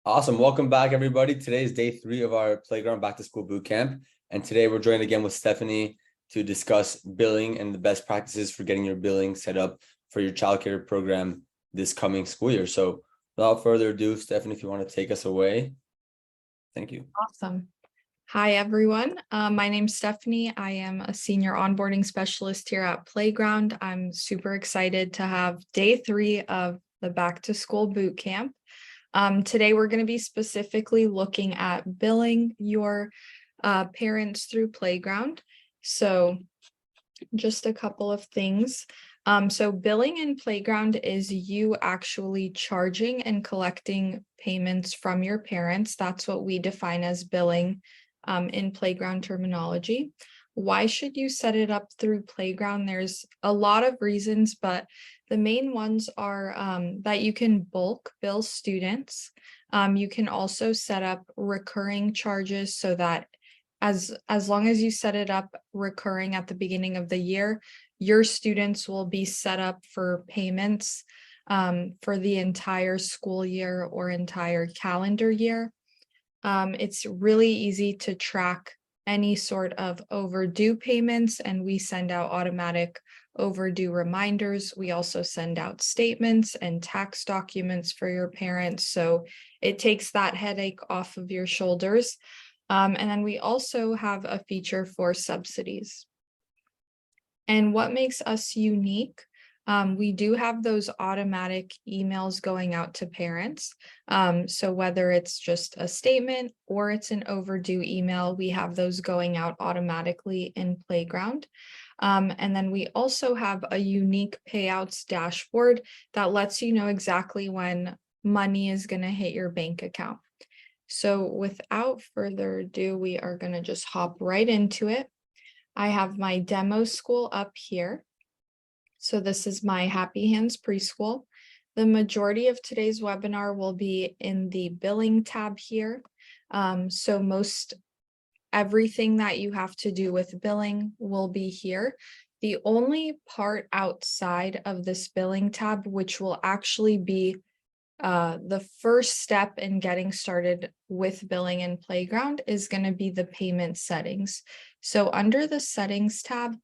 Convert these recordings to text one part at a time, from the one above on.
Awesome. Welcome back, everybody. Today is day 3 of our Playground Back to School Boot Camp. And today we're joined again with Stephanie to discuss billing and the best practices for getting your billing set up for your childcare program this coming school year. So without further ado, Stephanie, if you want to take us away. Thank you. Awesome. Hi, everyone. My name's Stephanie. I am a senior onboarding specialist here at Playground. I'm super excited to have day 3 of the Back to School Boot Camp. Today, we're going to be specifically looking at billing your parents through Playground. So just a couple of things. So billing in Playground is you actually charging and collecting payments from your parents. That's what we define as billing in Playground terminology. Why should you set it up through Playground? There's a lot of reasons, but the main ones are that you can bulk bill students. You can also set up recurring charges so that as long as you set it up recurring at the beginning of the year, your students will be set up for payments for the entire school year or entire calendar year. It's really easy to track any sort of overdue payments, and we send out automatic overdue reminders. We also send out statements and tax documents for your parents, so it takes that headache off of your shoulders. And then we also have a feature for subsidies. And what makes us unique? We do have those automatic emails going out to parents. So whether it's just a statement or it's an overdue email, we have those going out automatically in Playground. And then we also have a unique payouts dashboard that lets you know exactly when money is going to hit your bank account. So without further ado, we are going to just hop right into it. I have my demo school up here. So this is my Happy Hands preschool. The majority of today's webinar will be in the billing tab here. So most everything that you have to do with billing will be here. The only part outside of this billing tab, which will actually be the first step in getting started with billing in Playground, is going to be the payment settings. So under the settings tab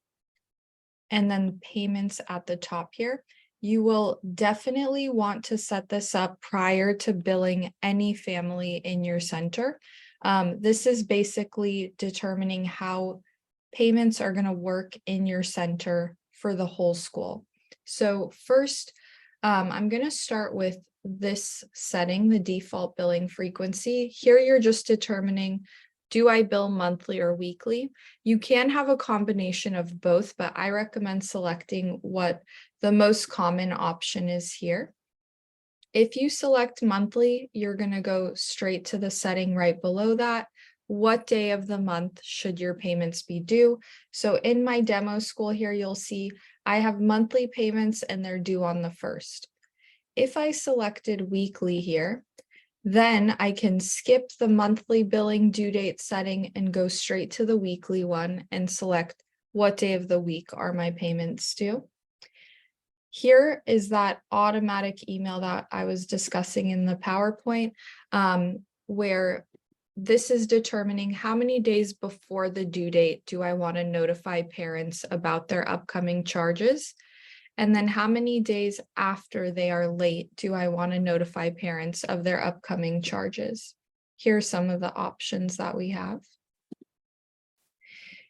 and then payments at the top here, you will definitely want to set this up prior to billing any family in your center. This is basically determining how payments are going to work in your center for the whole school. So first, I'm going to start with this setting, the default billing frequency. Here you're just determining, do I bill monthly or weekly? You can have a combination of both, but I recommend selecting what the most common option is here. If you select monthly, you're going to go straight to the setting right below that. What day of the month should your payments be due? So in my demo school here, you'll see I have monthly payments and they're due on the 1st. If I selected weekly here, then I can skip the monthly billing due date setting and go straight to the weekly one and select what day of the week are my payments due. Here is that automatic email that I was discussing in the PowerPoint, where this is determining how many days before the due date do I want to notify parents about their upcoming charges. And then how many days after they are late do I want to notify parents of their upcoming charges? Here are some of the options that we have.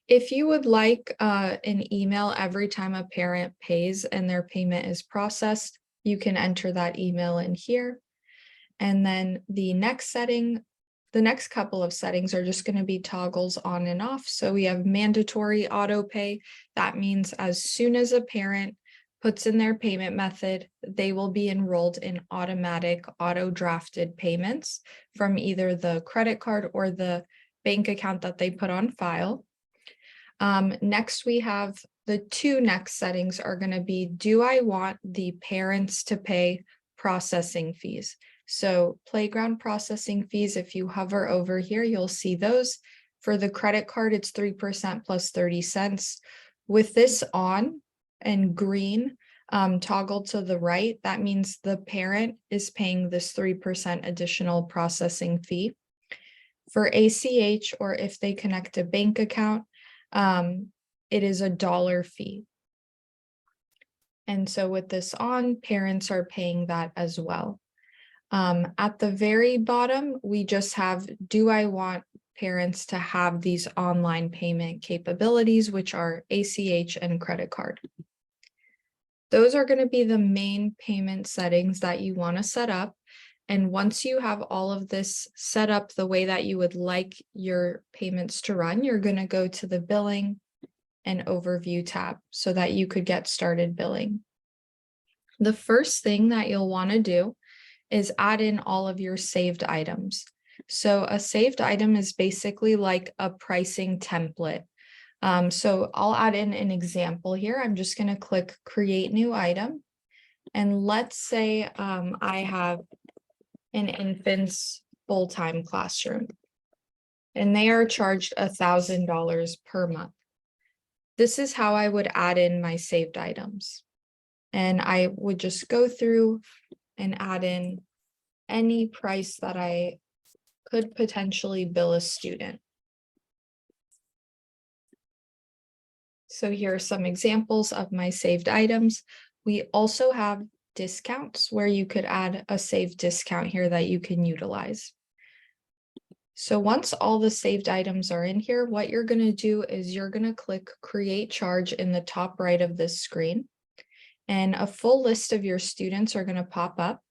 If you would like an email every time a parent pays and their payment is processed, you can enter that email in here. And then the next setting, the next couple of settings are just going to be toggles on and off. So we have mandatory auto pay. That means as soon as a parent puts in their payment method, they will be enrolled in automatic auto-drafted payments from either the credit card or the bank account that they put on file. Next, we have the two next settings are going to be, do I want the parents to pay processing fees? So Playground processing fees, if you hover over here, you'll see those. For the credit card, it's 3% plus 30 cents. With this on and green, toggle to the right, that means the parent is paying this 3% additional processing fee. For ACH, or if they connect a bank account, it is $1 fee. And so with this on, parents are paying that as well. At the very bottom, we just have, do I want parents to have these online payment capabilities, which are ACH and credit card. Those are going to be the main payment settings that you want to set up. And once you have all of this set up the way that you would like your payments to run, you're going to go to the billing and overview tab so that you could get started billing. The first thing that you'll want to do is add in all of your saved items. So a saved item is basically like a pricing template. So I'll add in an example here. I'm just going to click create new item. And let's say I have an infant's full-time classroom and they are charged $1,000 per month. This is how I would add in my saved items. And I would just go through and add in any price that I could potentially bill a student. So here are some examples of my saved items. We also have discounts where you could add a saved discount here that you can utilize. So once all the saved items are in here, what you're going to do is you're going to click create charge in the top right of this screen. And a full list of your students are going to pop up.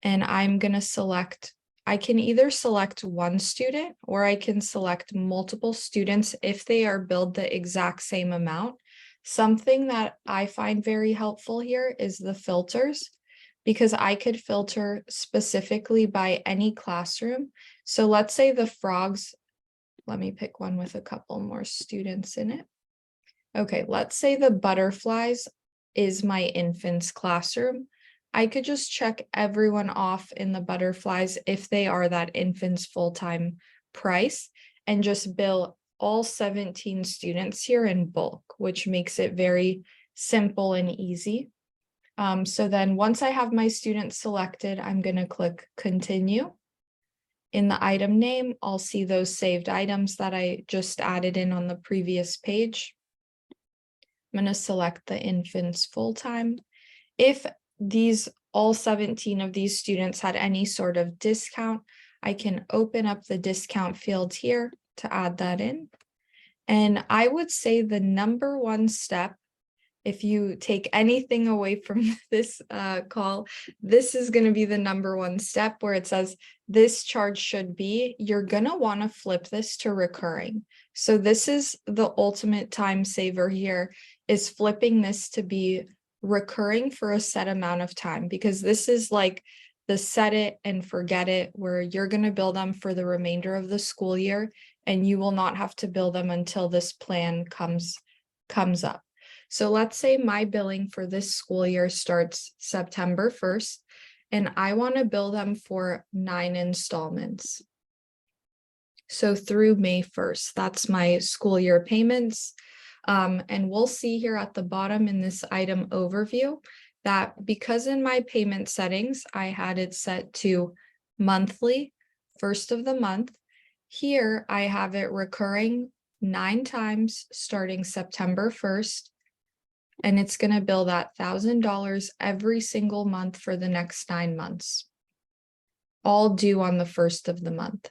And I'm going to select, I can either select one student or I can select multiple students if they are billed the exact same amount. Something that I find very helpful here is the filters, because I could filter specifically by any classroom. So let's say the frogs, let me pick one with a couple more students in it. Okay, let's say the butterflies is my infant's classroom. I could just check everyone off in the butterflies if they are that infant's full-time price and just bill all 17 students here in bulk, which makes it very simple and easy. So then once I have my students selected, I'm going to click continue. In the item name, I'll see those saved items that I just added in on the previous page. I'm going to select the infant's full-time. If all 17 of these students had any sort of discount, I can open up the discount field here to add that in. And I would say the number one step, if you take anything away from this call, this is going to be the number one step where it says this charge should be, you're going to want to flip this to recurring. So this is the ultimate time saver here, is flipping this to be recurring for a set amount of time, because this is like the set it and forget it, where you're going to bill them for the remainder of the school year and you will not have to bill them until this plan comes up. So let's say my billing for this school year starts September 1st, and I want to bill them for 9 installments. So through May 1st, that's my school year payments. And we'll see here at the bottom in this item overview that because in my payment settings, I had it set to monthly, first of the month. Here I have it recurring 9 times starting September 1st. And it's going to bill that $1,000 every single month for the next 9 months, all due on the 1st of the month.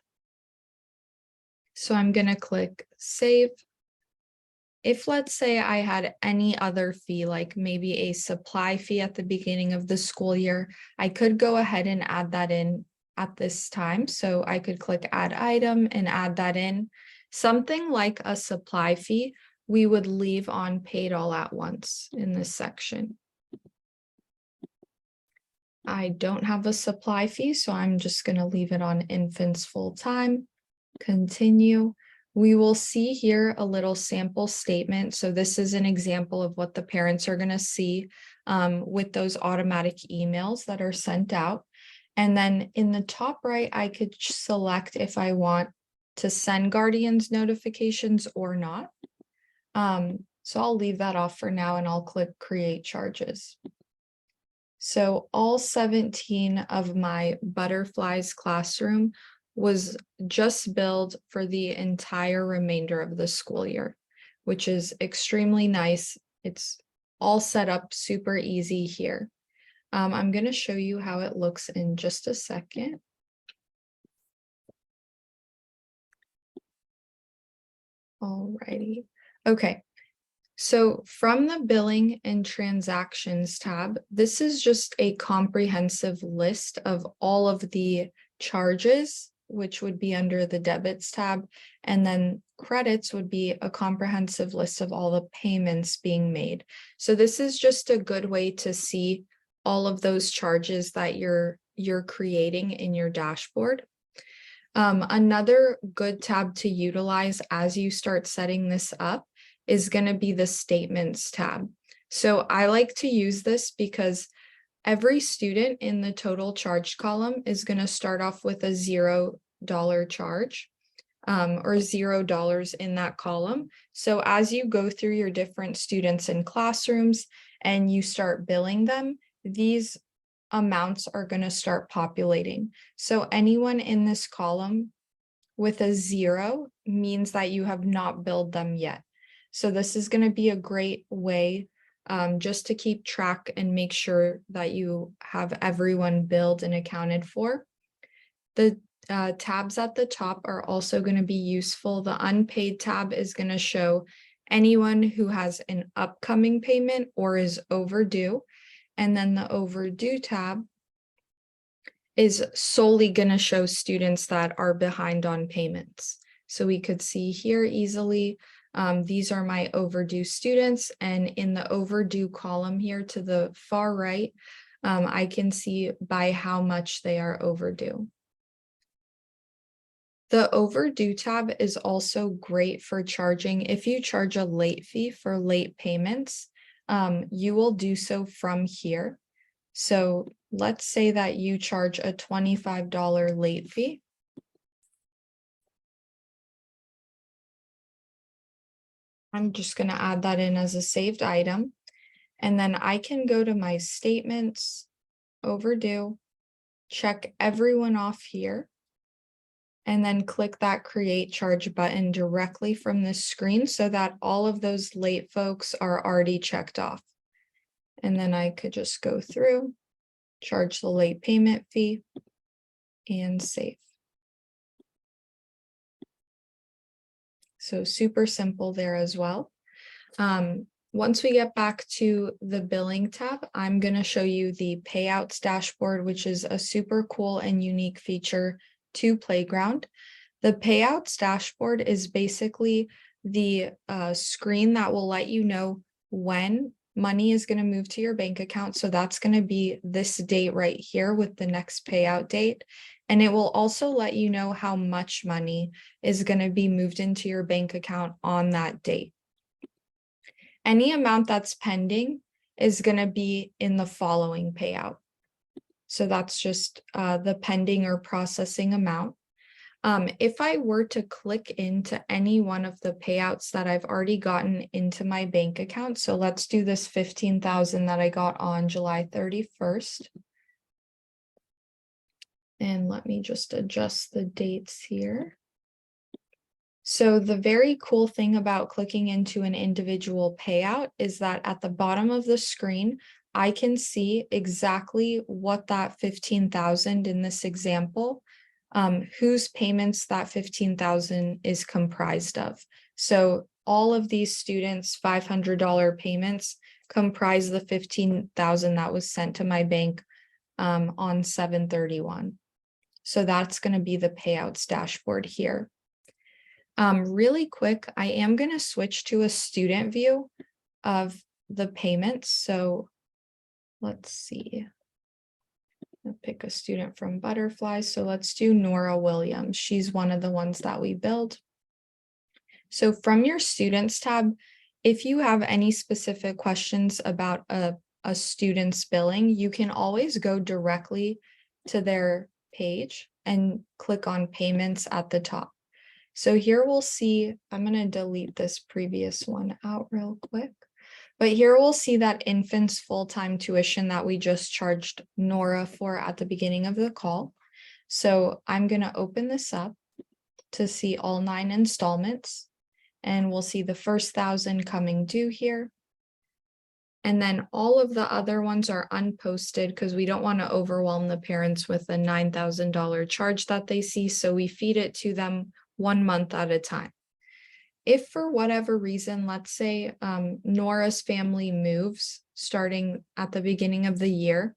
So I'm going to click save. If let's say I had any other fee, like maybe a supply fee at the beginning of the school year, I could go ahead and add that in at this time. So I could click add item and add that in. Something like a supply fee, we would leave on paid all at once in this section. I don't have a supply fee, so I'm just going to leave it on infants full time. Continue. We will see here a little sample statement. So this is an example of what the parents are going to see with those automatic emails that are sent out. And then in the top right, I could select if I want to send guardians notifications or not. So I'll leave that off for now and I'll click create charges. So all 17 of my butterflies classroom was just billed for the entire remainder of the school year, which is extremely nice. It's all set up super easy here. I'm going to show you how it looks in just a second. Alrighty. Okay. So from the billing and transactions tab, this is just a comprehensive list of all of the charges, which would be under the debits tab, and then credits would be a comprehensive list of all the payments being made. So this is just a good way to see all of those charges that you're creating in your dashboard. Another good tab to utilize as you start setting this up is going to be the statements tab. So I like to use this because every student in the total charge column is going to start off with a $0 charge or $0 in that column. So as you go through your different students in classrooms and you start billing them, these amounts are going to start populating. So anyone in this column with a 0 means that you have not billed them yet. So this is going to be a great way just to keep track and make sure that you have everyone billed and accounted for. The tabs at the top are also going to be useful. The unpaid tab is going to show anyone who has an upcoming payment or is overdue. And then the overdue tab is solely going to show students that are behind on payments. So we could see here easily, these are my overdue students. And in the overdue column here to the far right, I can see by how much they are overdue. The overdue tab is also great for charging. If you charge a late fee for late payments, you will do so from here. So let's say that you charge a $25 late fee. I'm just going to add that in as a saved item. And then I can go to my statements, overdue, check everyone off here, and then click that create charge button directly from this screen so that all of those late folks are already checked off. And then I could just go through, charge the late payment fee, and save. So super simple there as well. Once we get back to the billing tab, I'm going to show you the payouts dashboard, which is a super cool and unique feature to Playground. The payouts dashboard is basically the screen that will let you know when money is going to move to your bank account. So that's going to be this date right here with the next payout date. And it will also let you know how much money is going to be moved into your bank account on that date. Any amount that's pending is going to be in the following payout. So that's just the pending or processing amount. If I were to click into any one of the payouts that I've already gotten into my bank account, so let's do this 15,000 that I got on July 31st. And let me just adjust the dates here. So the very cool thing about clicking into an individual payout is that at the bottom of the screen, I can see exactly what that 15,000 in this example, whose payments that 15,000 is comprised of. So all of these students' $500 payments comprise the 15,000 that was sent to my bank on 7/31. So that's going to be the payouts dashboard here. Really quick, I am going to switch to a student view of the payments. So let's see. I'll pick a student from Butterfly. So let's do Nora Williams. She's one of the ones that we build. So from your students tab, if you have any specific questions about a student's billing, you can always go directly to their page and click on payments at the top. So here we'll see, I'm going to delete this previous one out real quick. But here we'll see that infants full-time tuition that we just charged Nora for at the beginning of the call. So I'm going to open this up to see all 9 installments, and we'll see the first 1,000 coming due here. And then all of the other ones are unposted because we don't want to overwhelm the parents with a $9,000 charge that they see. So we feed it to them 1 month at a time. If for whatever reason, let's say Nora's family moves starting at the beginning of the year,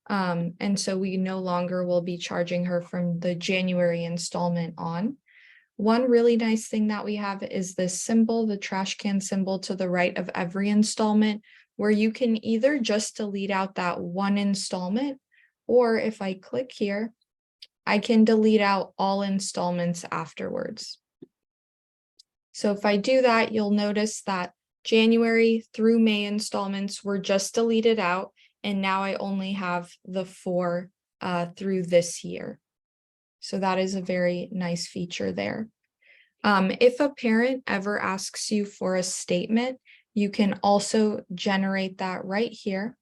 and so we no longer will be charging her from the January installment on. One really nice thing that we have is this symbol, the trash can symbol to the right of every installment, where you can either just delete out that one installment, or if I click here, I can delete out all installments afterwards. So if I do that, you'll notice that January through May installments were just deleted out, and now I only have the 4 through this year. So that is a very nice feature there. If a parent ever asks you for a statement, you can also generate that right here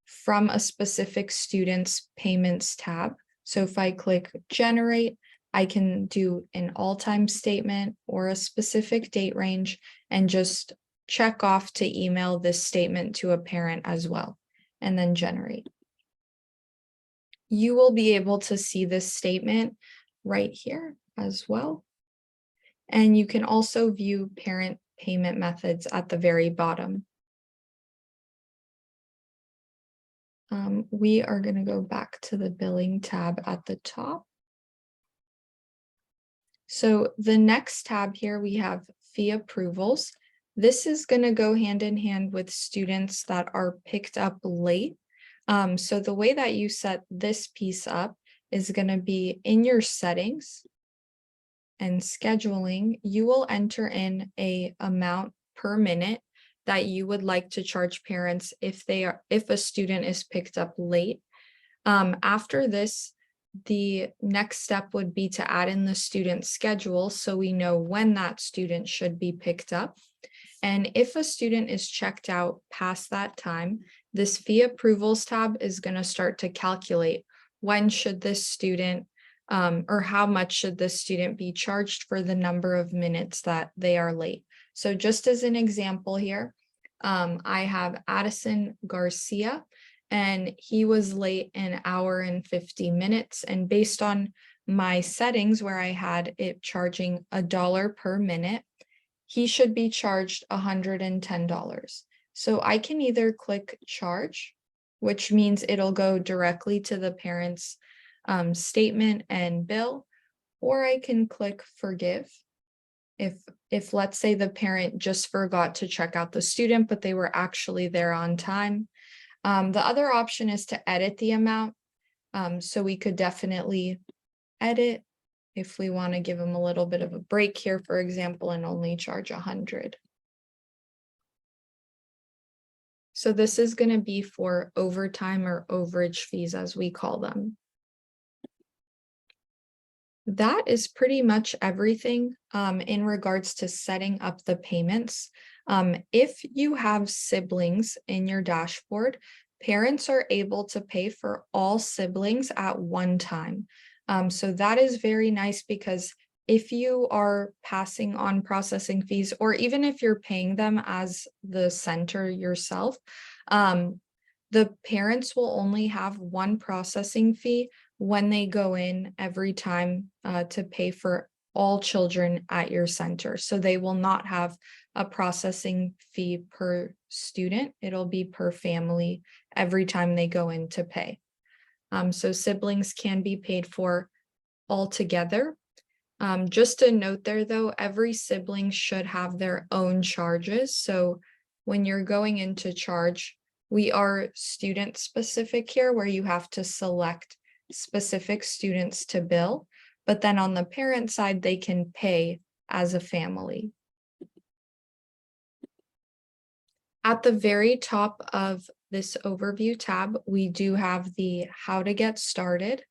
from a specific student's payments tab. So if I click generate, I can do an all-time statement or a specific date range and just check off to email this statement to a parent as well, and then generate. You will be able to see this statement right here as well. And you can also view parent payment methods at the very bottom. We are going to go back to the billing tab at the top. So the next tab here, we have fee approvals. This is going to go hand in hand with students that are picked up late. So the way that you set this piece up is going to be in your settings and scheduling. You will enter in a amount per minute that you would like to charge parents if a student is picked up late. After this, the next step would be to add in the student schedule so we know when that student should be picked up. And if a student is checked out past that time, this fee approvals tab is going to start to calculate when should this student or how much should this student be charged for the number of minutes that they are late. So just as an example here, I have Addison Garcia, and he was late an hour and 50 minutes. And based on my settings where I had it charging $1 per minute, he should be charged $110. So I can either click charge, which means it'll go directly to the parent's statement and bill, or I can click forgive. If let's say the parent just forgot to check out the student, but they were actually there on time. The other option is to edit the amount. So we could definitely edit if we want to give them a little bit of a break here, for example, and only charge 100. So this is going to be for overtime or overage fees, as we call them. That is pretty much everything in regards to setting up the payments. If you have siblings in your dashboard, parents are able to pay for all siblings at one time. So that is very nice because if you are passing on processing fees, or even if you're paying them as the center yourself, the parents will only have one processing fee when they go in every time to pay for all children at your center. So they will not have a processing fee per student. It'll be per family every time they go in to pay. So siblings can be paid for all together. Just a note there though, every sibling should have their own charges. So when you're going into charge, we are student specific here where you have to select specific students to bill, but then on the parent side, they can pay as a family. At the very top of this overview tab, we do have the how to get started.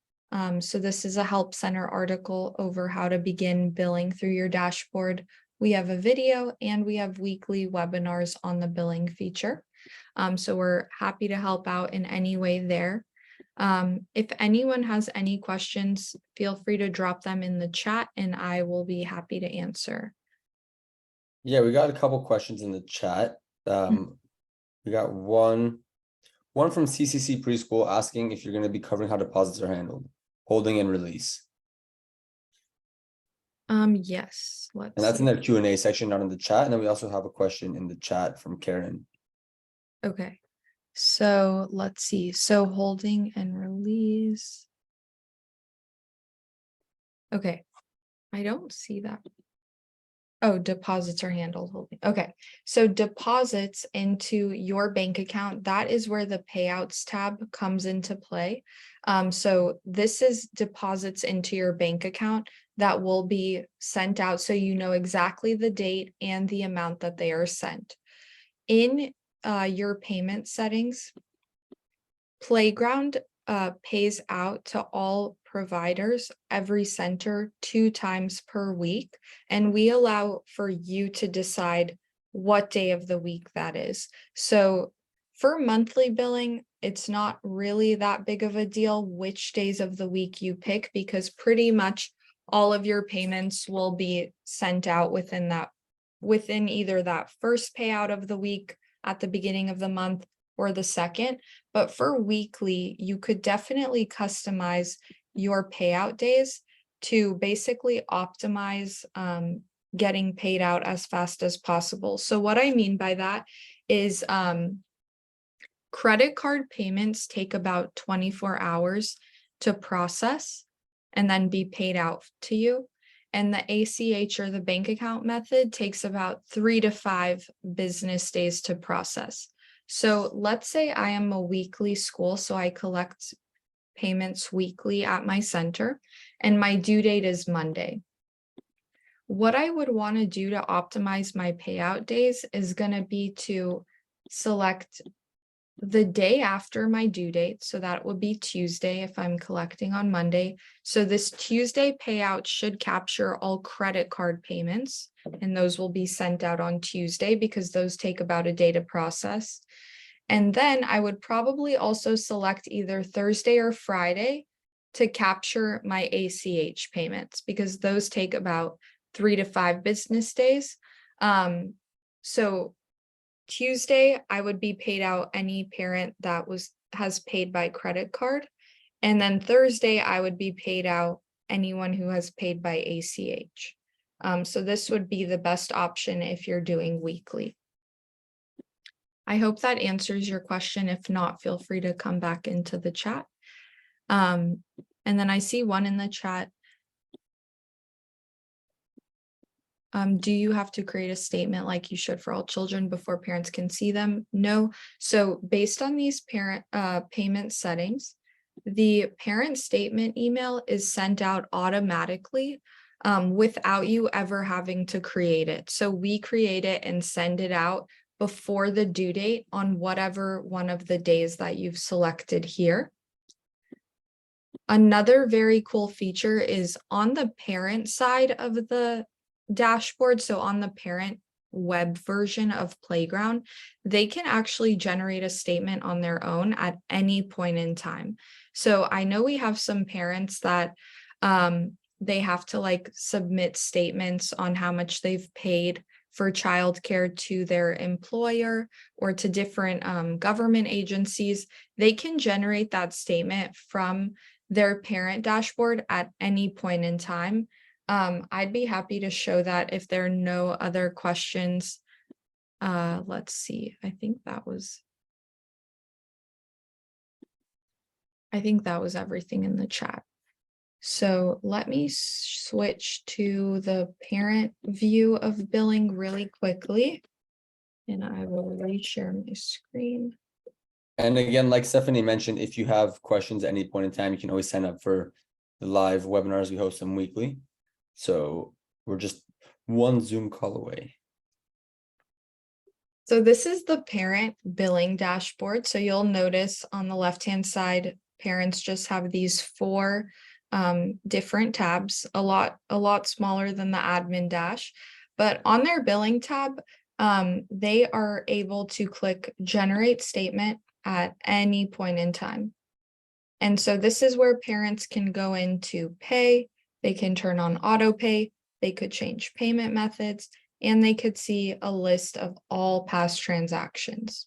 So this is a help center article over how to begin billing through your dashboard. We have a video and we have weekly webinars on the billing feature. So we're happy to help out in any way there. If anyone has any questions, feel free to drop them in the chat and I will be happy to answer. Yeah, we got a couple questions in the chat. We got one from CCC Preschool asking if you're going to be covering how deposits are handled, holding and release. Yes, let's And that's see. in their Q&A section, not in the chat. And then we also have a question in the chat from Karen. Okay, so let's see. So holding and release. Okay, I don't see that. Oh, deposits are handled holding. Okay, so deposits into your bank account, that is where the payouts tab comes into play. So this is deposits into your bank account that will be sent out so you know exactly the date and the amount that they are sent. In your payment settings, Playground pays out to all providers, every center 2 times per week, and we allow for you to decide what day of the week that is. So for monthly billing, it's not really that big of a deal which days of the week you pick because pretty much all of your payments will be sent out within either that first payout of the week at the beginning of the month or the second. But for weekly, you could definitely customize your payout days to basically optimize getting paid out as fast as possible. So what I mean by that is credit card payments take about 24 hours to process and then be paid out to you. And the ACH or the bank account method takes about 3 to 5 business days to process. So let's say I am a weekly school, so I collect payments weekly at my center, and my due date is Monday. What I would want to do to optimize my payout days is going to be to select the day after my due date. So that would be Tuesday if I'm collecting on Monday. So this Tuesday payout should capture all credit card payments, and those will be sent out on Tuesday because those take about a day to process. And then I would probably also select either Thursday or Friday to capture my ACH payments because those take about 3 to 5 business days. So Tuesday, I would be paid out any parent that has paid by credit card. And then Thursday, I would be paid out anyone who has paid by ACH. So this would be the best option if you're doing weekly. I hope that answers your question. If not, feel free to come back into the chat. And then I see one in the chat. Do you have to create a statement like you should for all children before parents can see them? No. So based on these payment settings, the parent statement email is sent out automatically without you ever having to create it. So we create it and send it out before the due date on whatever one of the days that you've selected here. Another very cool feature is on the parent side of the dashboard. So on the parent web version of Playground, they can actually generate a statement on their own at any point in time. So I know we have some parents that they have to like submit statements on how much they've paid for childcare to their employer or to different government agencies. They can generate that statement from their parent dashboard at any point in time. I'd be happy to show that if there are no other questions. Let's see. I think that was everything in the chat. So let me switch to the parent view of billing really quickly, and I will reshare my screen. And again, like Stephanie mentioned, if you have questions at any point in time, you can always sign up for the live webinars. We host them weekly. So we're just one Zoom call away. So this is the parent billing dashboard. So you'll notice on the left-hand side, parents just have these four different tabs, a lot smaller than the admin dash. But on their billing tab, they are able to click generate statement at any point in time. And so this is where parents can go into pay, they can turn on auto pay, they could change payment methods, and they could see a list of all past transactions.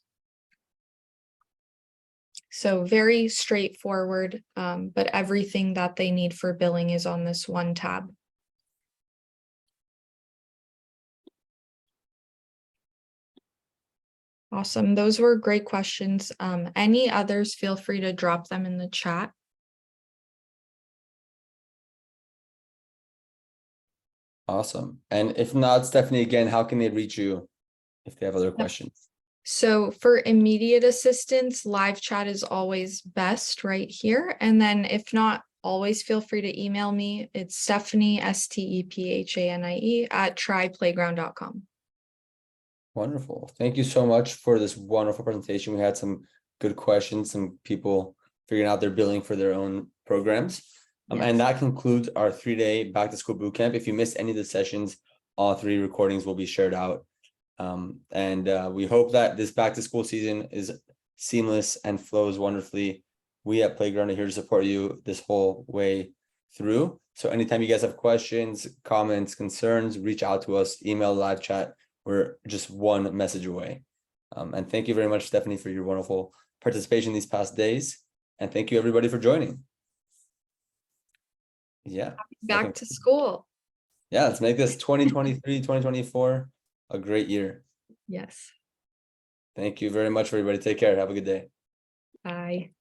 So very straightforward, but everything that they need for billing is on this one tab. Awesome. Those were great questions. Any others, feel free to drop them in the chat. Awesome. And if not, Stephanie, again, how can they reach you if they have other questions? So for immediate assistance, live chat is always best right here. And then if not, always feel free to email me. It's Stephanie, STEPHANIE at tryplayground.com. Wonderful. Thank you so much for this wonderful presentation. We had some good questions, some people figuring out their billing for their own programs. And that concludes our 3-day back to school bootcamp. If you missed any of the sessions, all 3 recordings will be shared out. We hope that this back to school season is seamless and flows wonderfully. We at Playground are here to support you this whole way through. So anytime you guys have questions, comments, concerns, reach out to us, email, live chat. We're just one message away. And thank you very much, Stephanie, for your wonderful participation these past days. And thank you everybody for joining. Yeah. Back to school. Yeah, let's make this 2023, 2024 a great year. Yes. Thank you very much, everybody. Take care. Have a good day. Bye.